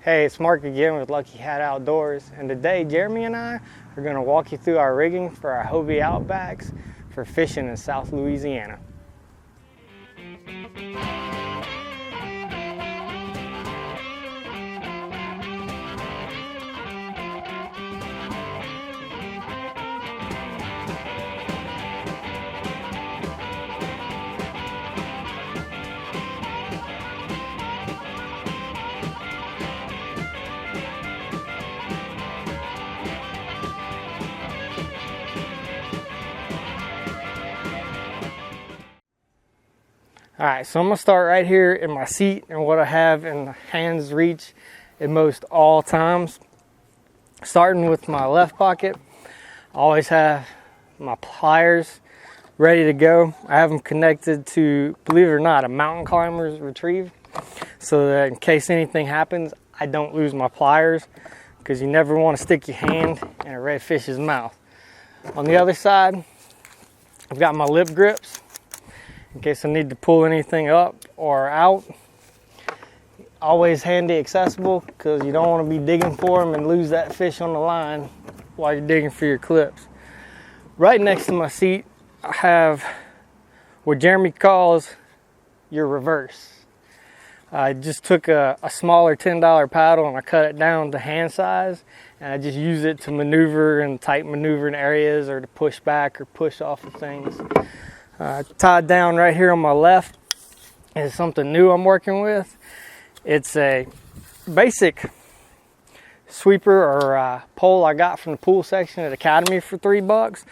Hey, it's Mark again with Lucky Hat Outdoors, and today Jeremy and I are going to walk you through our rigging for our Hobie Outbacks for fishing in South Louisiana. Alright, so I'm going to start right here in my seat and what I have in hand's reach at most all times. Starting with my left pocket, I always have my pliers ready to go. I have them connected to, believe it or not, a mountain climber's retrieve, so that in case anything happens, I don't lose my pliers, because you never want to stick your hand in a redfish's mouth. On the other side, I've got my lip grips in case I need to pull anything up or out. Always handy accessible, because you don't want to be digging for them and lose that fish on the line while you're digging for your clips. Right next to my seat, I have what Jeremy calls your reverse. I just took a smaller $10 paddle and I cut it down to hand size, and I just use it to maneuver in tight maneuvering areas or to push back or push off of things. Tied down right here on my left is something new I'm working with. It's a basic sweeper or pole I got from the pool section at Academy for $3,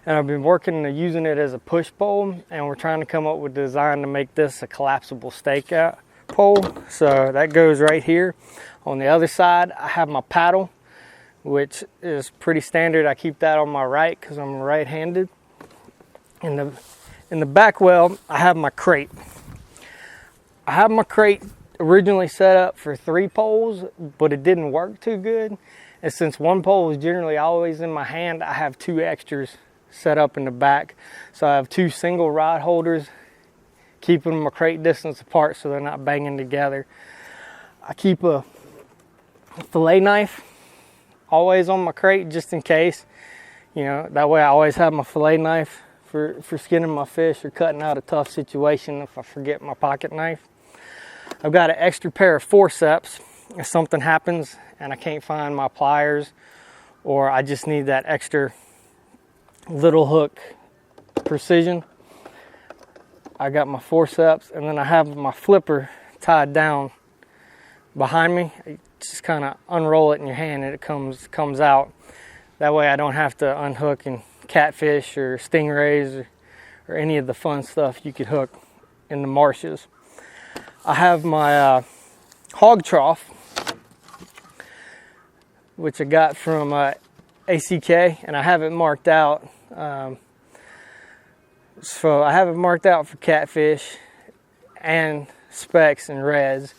and I've been working on using it as a push pole, and we're trying to come up with a design to make this a collapsible stakeout pole. So that goes right here. On the other side, I have my paddle, which is pretty standard. I keep that on my right because I'm right-handed. In the back well, I have my crate. I have my crate originally set up for 3 poles, but it didn't work too good. And since one pole is generally always in my hand, I have 2 extras set up in the back. So I have 2 single rod holders, keeping them a crate distance apart so they're not banging together. I keep a fillet knife always on my crate just in case. You know, that way I always have my fillet knife for skinning my fish or cutting out a tough situation if I forget my pocket knife. I've got an extra pair of forceps if something happens and I can't find my pliers, or I just need that extra little hook precision. I got my forceps, and then I have my flipper tied down behind me. You just kind of unroll it in your hand and it comes out. That way I don't have to unhook and catfish or stingrays or any of the fun stuff you could hook in the marshes. I have my Hog Trough, which I got from ACK, and I have it marked out. So I have it marked out for catfish and specks and reds,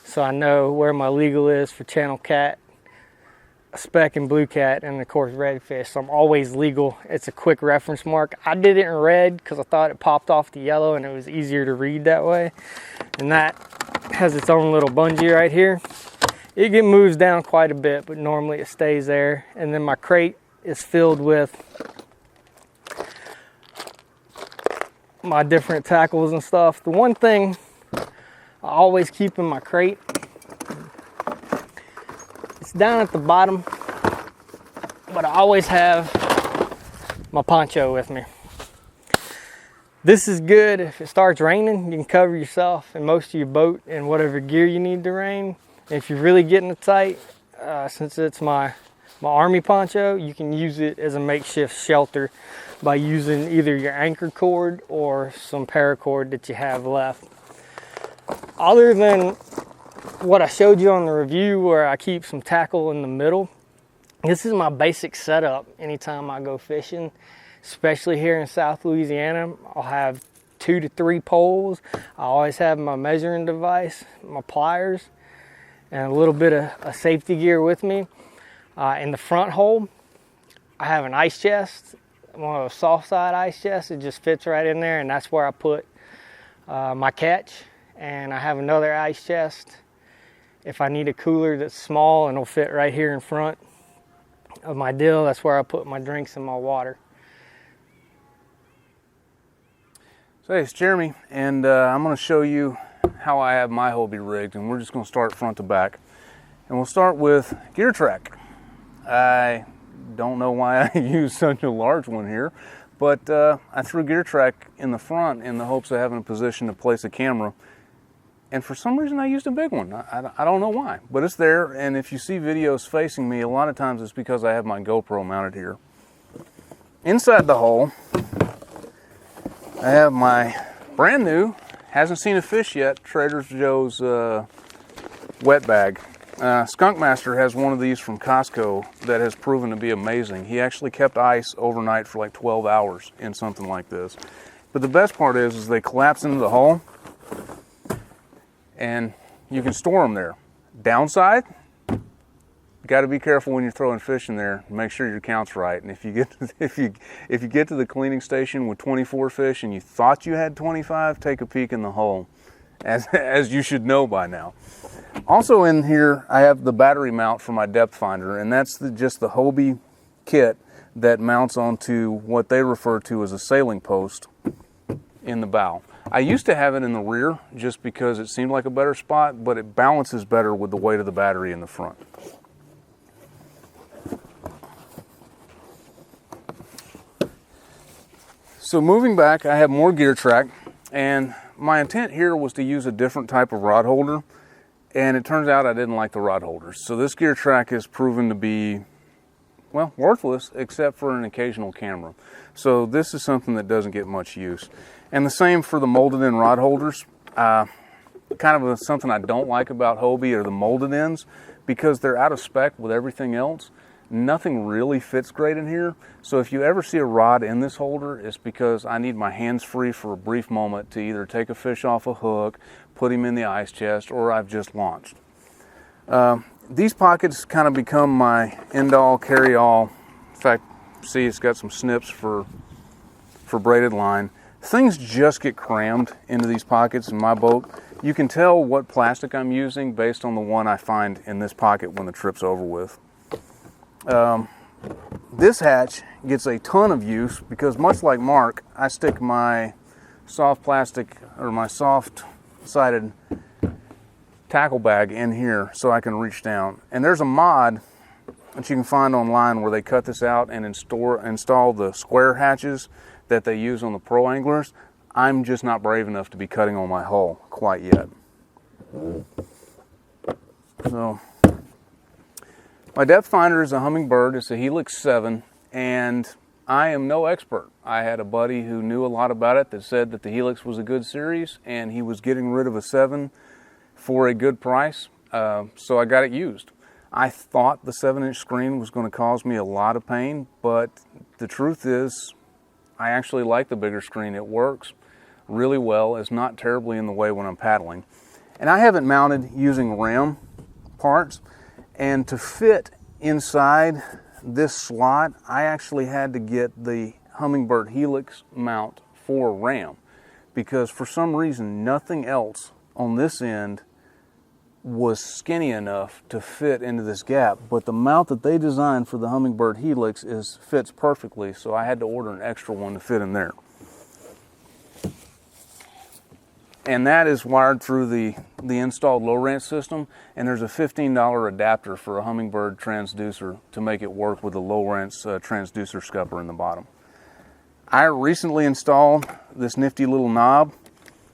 so I know where my legal is for channel cat, speck and blue cat, and of course redfish. So I'm always legal. It's a quick reference mark. I did it in red because I thought it popped off the yellow and it was easier to read that way. And that has its own little bungee right here. It moves down quite a bit, but normally it stays there. And then my crate is filled with my different tackles and stuff. The one thing I always keep in my crate, it's down at the bottom, but I always have my poncho with me. This is good if it starts raining. You can cover yourself and most of your boat in whatever gear you need to rain. If you're really getting it tight, since it's my army poncho, you can use it as a makeshift shelter by using either your anchor cord or some paracord that you have left. Other than what I showed you on the review where I keep some tackle in the middle, this is my basic setup anytime I go fishing, especially here in South Louisiana. I'll have 2 to 3 poles. I always have my measuring device, my pliers, and a little bit of safety gear with me. In the front hole, I have an ice chest, one of those soft side ice chests. It just fits right in there, and that's where I put my catch. And I have another ice chest If I need a cooler that's small and will fit right here in front of my dill, that's where I put my drinks and my water. So hey, it's Jeremy, and I'm going to show you how I have my Hobie rigged, and we're just going to start front to back. And we'll start with gear track. I don't know why I use such a large one here, but I threw gear track in the front in the hopes of having a position to place a camera. And for some reason I used a big one. I don't know why, but it's there. And if you see videos facing me, a lot of times it's because I have my GoPro mounted here. Inside the hole, I have my brand new, hasn't seen a fish yet, Trader Joe's wet bag. Skunk Master has one of these from Costco that has proven to be amazing. He actually kept ice overnight for like 12 hours in something like this. But the best part is they collapse into the hull, and you can store them there. Downside, you got to be careful when you're throwing fish in there. Make sure your count's right. And if you get to the cleaning station with 24 fish and you thought you had 25, take a peek in the hole, as you should know by now. Also in here, I have the battery mount for my depth finder, and that's just the Hobie kit that mounts onto what they refer to as a sailing post in the bow. I used to have it in the rear just because it seemed like a better spot, but it balances better with the weight of the battery in the front. So moving back, I have more gear track, and my intent here was to use a different type of rod holder, and it turns out I didn't like the rod holders. So this gear track has proven to be, well, worthless except for an occasional camera. So this is something that doesn't get much use. And the same for the molded in rod holders. Something I don't like about Hobie are the molded ends, because they're out of spec with everything else. Nothing really fits great in here. So if you ever see a rod in this holder, it's because I need my hands free for a brief moment to either take a fish off a hook, put him in the ice chest, or I've just launched. These pockets kind of become my end-all, carry-all. In fact, see, it's got some snips for braided line. Things just get crammed into these pockets in my boat. You can tell what plastic I'm using based on the one I find in this pocket when the trip's over with. This hatch gets a ton of use because, much like Mark, I stick my soft plastic or my soft-sided tackle bag in here so I can reach down. And there's a mod that you can find online where they cut this out and install the square hatches that they use on the pro anglers. I'm just not brave enough to be cutting on my hull quite yet. So my depth finder is a Humminbird. It's a Helix 7, and I am no expert. I had a buddy who knew a lot about it that said that the Helix was a good series, and he was getting rid of a 7 for a good price, so I got it used. I thought the 7-inch screen was going to cause me a lot of pain, but the truth is I actually like the bigger screen. It works really well. It's not terribly in the way when I'm paddling. And I have it mounted using ram parts, and to fit inside this slot, I actually had to get the Humminbird Helix mount for ram, because for some reason nothing else on this end was skinny enough to fit into this gap, but the mount that they designed for the Humminbird Helix fits perfectly, so I had to order an extra one to fit in there. And that is wired through the installed low wrench system, and there's a $15 adapter for a Humminbird transducer to make it work with the low wrench transducer scupper in the bottom. I recently installed this nifty little knob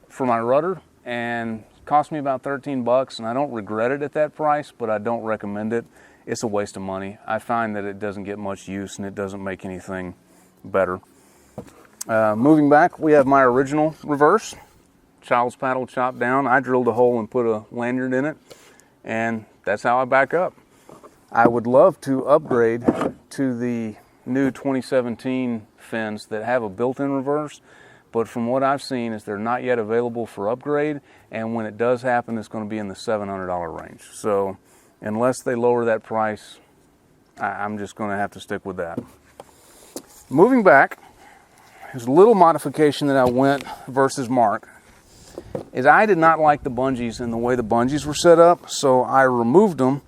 for my rudder, and cost me about 13 bucks, and I don't regret it at that price, but I don't recommend it. It's a waste of money. I find that it doesn't get much use and it doesn't make anything better. Moving back, we have my original reverse. Child's paddle chopped down. I drilled a hole and put a lanyard in it, and that's how I back up. I would love to upgrade to the new 2017 fins that have a built-in reverse, but from what I've seen is they're not yet available for upgrade, and when it does happen, it's going to be in the $700 range. So unless they lower that price, I'm just going to have to stick with that. Moving back, there's a little modification that I went versus Mark. is I did not like the bungees and the way the bungees were set up, so I removed them,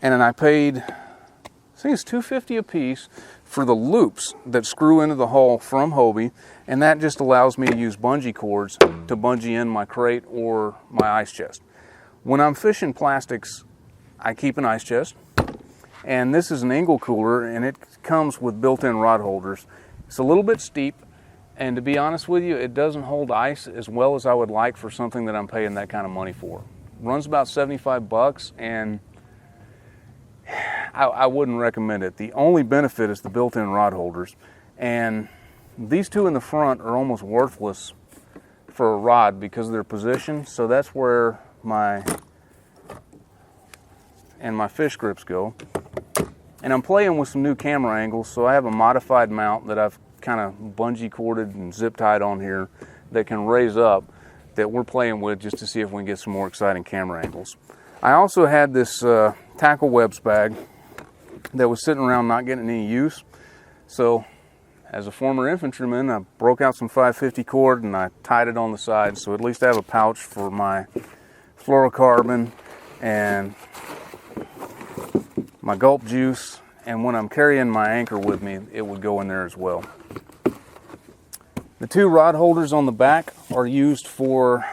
and then I paid, I think it's $2.50 a piece for the loops that screw into the hull from Hobie, and that just allows me to use bungee cords to bungee in my crate or my ice chest. When I'm fishing plastics, I keep an ice chest, and this is an angle cooler, and it comes with built-in rod holders. It's a little bit steep, and to be honest with you, it doesn't hold ice as well as I would like for something that I'm paying that kind of money for. Runs about 75 bucks, and I wouldn't recommend it. The only benefit is the built-in rod holders, and these two in the front are almost worthless for a rod because of their position, so that's where my fish grips go. And I'm playing with some new camera angles, so I have a modified mount that I've kind of bungee corded and zip tied on here that can raise up, that we're playing with just to see if we can get some more exciting camera angles. I also had this tackle webs bag that was sitting around not getting any use, so as a former infantryman, I broke out some 550 cord and I tied it on the side, so at least I have a pouch for my fluorocarbon and my gulp juice, and when I'm carrying my anchor with me, it would go in there as well. The two rod holders on the back are used for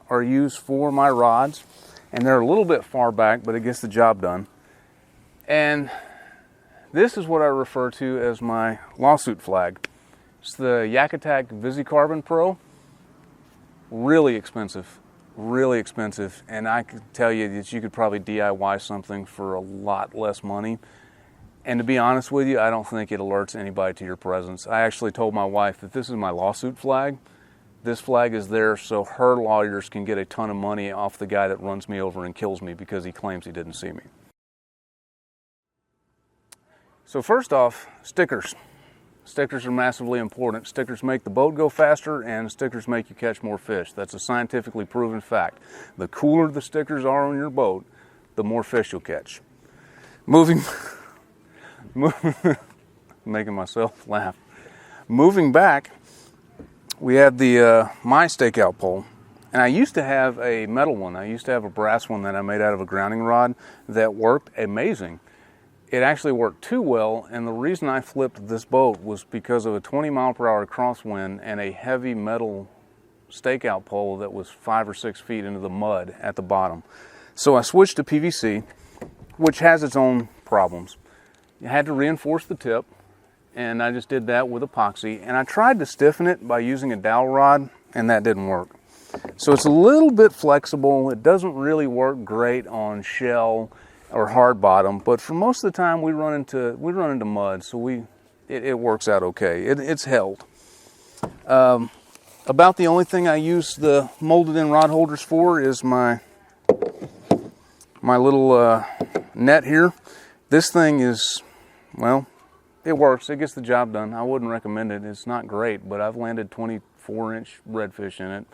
my rods, and they're a little bit far back, but it gets the job done. And this is what I refer to as my lawsuit flag. It's the Yak Attack VisiCarbon Pro. Really expensive, and I could tell you that you could probably DIY something for a lot less money. And to be honest with you, I don't think it alerts anybody to your presence. I actually told my wife that this is my lawsuit flag. This flag is there so her lawyers can get a ton of money off the guy that runs me over and kills me because he claims he didn't see me. So first off, stickers. Stickers are massively important. Stickers make the boat go faster, and stickers make you catch more fish. That's a scientifically proven fact. The cooler the stickers are on your boat, the more fish you'll catch. Making myself laugh. Moving back, we have the my stakeout pole, and I used to have a metal one. I used to have a brass one that I made out of a grounding rod that worked amazing. It actually worked too well, and the reason I flipped this boat was because of a 20-mile-per-hour crosswind and a heavy metal stakeout pole that was 5 or 6 feet into the mud at the bottom. So I switched to PVC, which has its own problems. You had to reinforce the tip, and I just did that with epoxy, and I tried to stiffen it by using a dowel rod, and that didn't work. So it's a little bit flexible. It doesn't really work great on shell or hard bottom, but for most of the time we run into mud, so it works out okay. It's held. About the only thing I use the molded in rod holders for is my little net here. This thing is, well, it works. It gets the job done. I wouldn't recommend it. It's not great, but I've landed 24-inch redfish in it.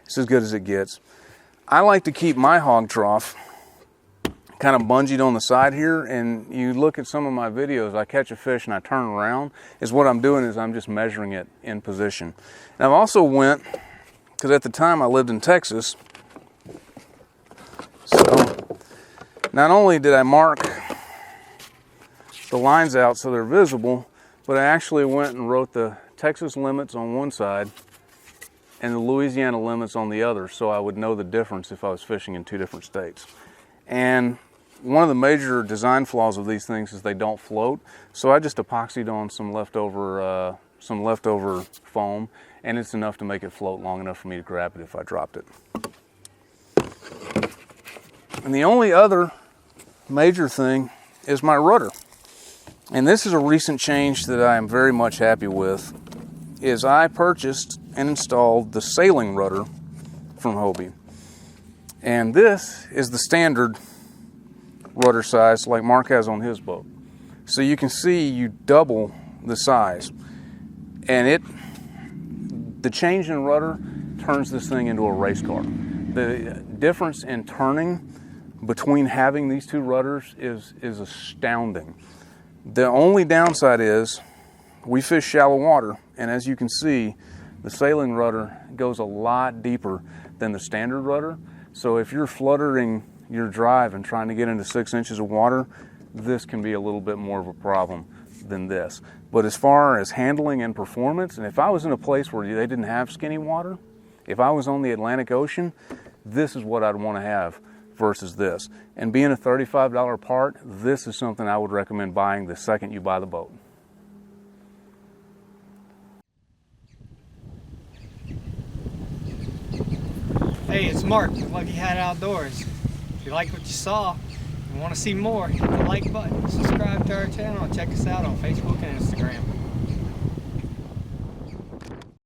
It's as good as it gets. I like to keep my hog trough kind of bungeed on the side here, and you look at some of my videos, I catch a fish and I turn around, is what I'm doing is I'm just measuring it in position. And I've also went, because at the time I lived in Texas, so not only did I mark the lines out so they're visible, but I actually went and wrote the Texas limits on one side and the Louisiana limits on the other, so I would know the difference if I was fishing in two different states. And one of the major design flaws of these things is they don't float, so I just epoxied on some leftover foam, and it's enough to make it float long enough for me to grab it if I dropped it. And the only other major thing is my rudder. And this is a recent change that I am very much happy with, is I purchased and installed the sailing rudder from Hobie. And this is the standard rudder size like Mark has on his boat. So you can see you double the size. And the change in rudder turns this thing into a race car. The difference in turning between having these two rudders is astounding. The only downside is we fish shallow water, and as you can see, The sailing rudder goes a lot deeper than the standard rudder. So if you're fluttering your drive and trying to get into 6 inches of water, this can be a little bit more of a problem than this. But as far as handling and performance, and if I was in a place where they didn't have skinny water, if I was on the Atlantic Ocean, this is what I'd want to have versus this. And being a $35 part, this is something I would recommend buying the second you buy the boat. Hey, it's Mark with Lucky Hat Outdoors. If you like what you saw and want to see more, hit the like button, subscribe to our channel, and check us out on Facebook and Instagram.